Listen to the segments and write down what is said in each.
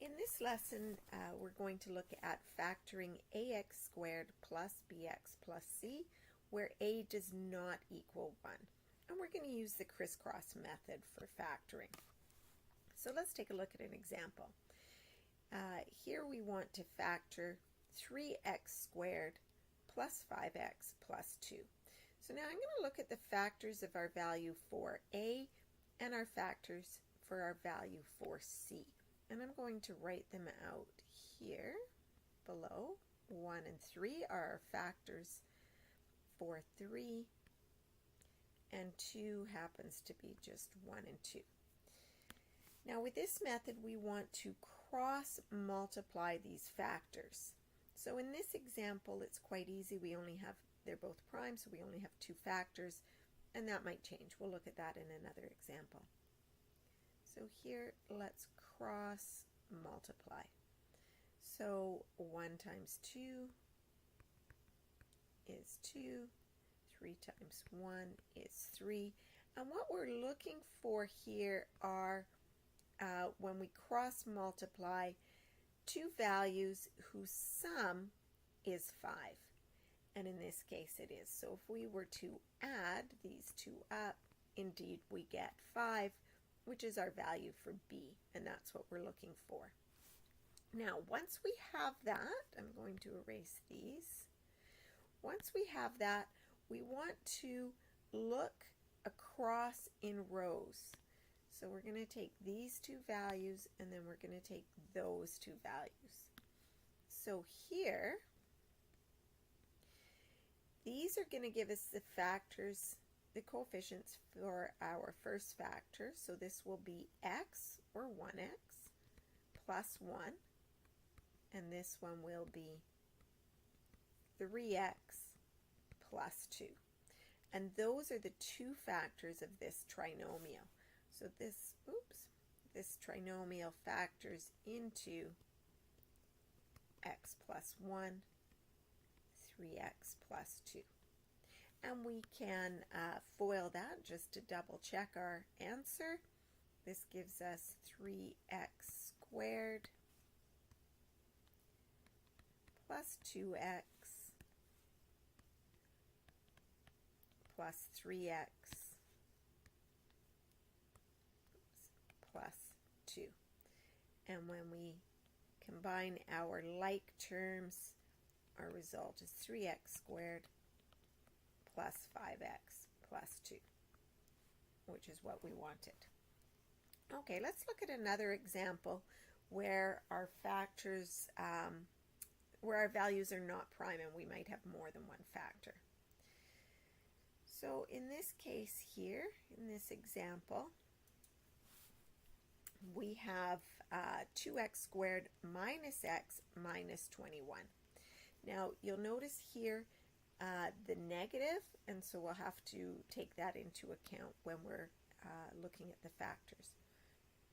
In this lesson, we're going to look at factoring ax squared plus bx plus c, where a does not equal 1. And we're going to use the crisscross method for factoring. So let's take a look at an example. Here we want to factor 3x squared plus 5x plus 2. So now I'm going to look at the factors of our value for a and our factors for our value for c. And I'm going to write them out here below. 1 and 3 are our factors for 3, and 2 happens to be just 1 and 2. Now with this method we want to cross multiply these factors. So in this example it's quite easy. They're both prime, so we only have 2 factors, and that might change. We'll look at that in another example. So here, let's cross multiply. So 1 times 2 is 2, 3 times 1 is 3. And what we're looking for here are, when we cross multiply, 2 values whose sum is 5. And in this case it is. So if we were to add these 2 up, indeed we get 5. Which is our value for b, and that's what we're looking for. Now, once we have that, I'm going to erase these. Once we have that, we want to look across in rows. So we're going to take these 2 values, and then we're going to take those 2 values. So here, these are going to give us the factors, the coefficients for our first factor. So this will be x, or 1x, plus 1. And this one will be 3x plus 2. And those are the 2 factors of this trinomial. So this trinomial factors into x plus 1, 3x plus 2. And we can FOIL that just to double check our answer. This gives us 3x squared plus 2x plus 3x plus 2. And when we combine our like terms, our result is 3x squared plus 5x plus 2, which is what we wanted. Okay, let's look at another example where our factors, where our values are not prime and we might have more than one factor. So in this case here, in this example, we have 2x squared minus x minus 21. Now you'll notice here the negative, and so we'll have to take that into account when we're looking at the factors.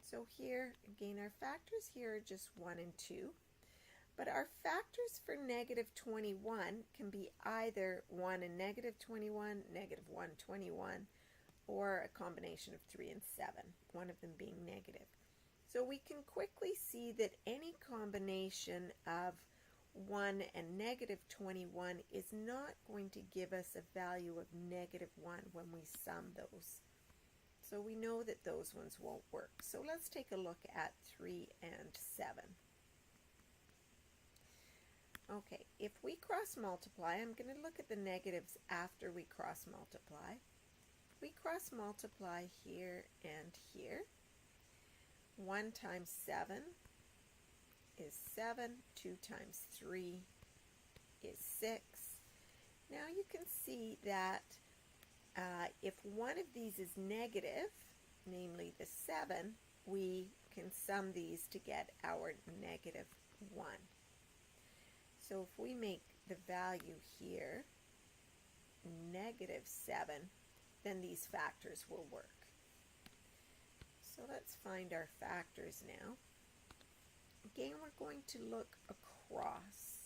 So here, again, our factors here are just 1 and 2, but our factors for negative 21 can be either 1 and negative 21, negative 1, 21, or a combination of 3 and 7, one of them being negative. So we can quickly see that any combination of 1 and negative 21 is not going to give us a value of negative 1 when we sum those. So we know that those ones won't work. So let's take a look at 3 and 7. Okay, if we cross multiply, I'm going to look at the negatives after we cross multiply. We cross multiply here and here. 1 times 7 is 7, 2 times 3 is 6. Now you can see that if one of these is negative, namely the 7, we can sum these to get our negative 1. So if we make the value here negative 7, then these factors will work. So let's find our factors now. Again, we're going to look across.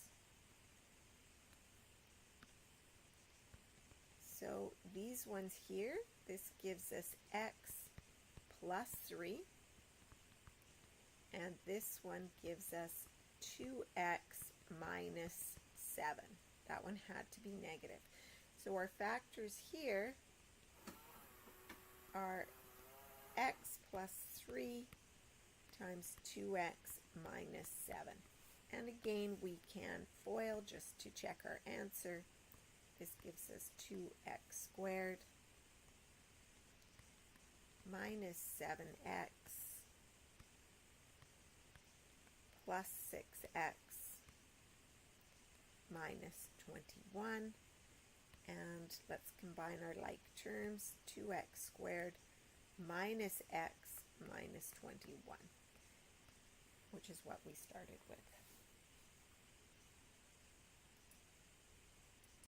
So these ones here, this gives us x plus 3, and this one gives us 2x minus 7. That one had to be negative. So our factors here are x plus 3 times 2x minus 7. And again, we can FOIL just to check our answer. This gives us 2x squared minus 7x plus 6x minus 21. And let's combine our like terms. 2x squared minus x minus 21, which is what we started with.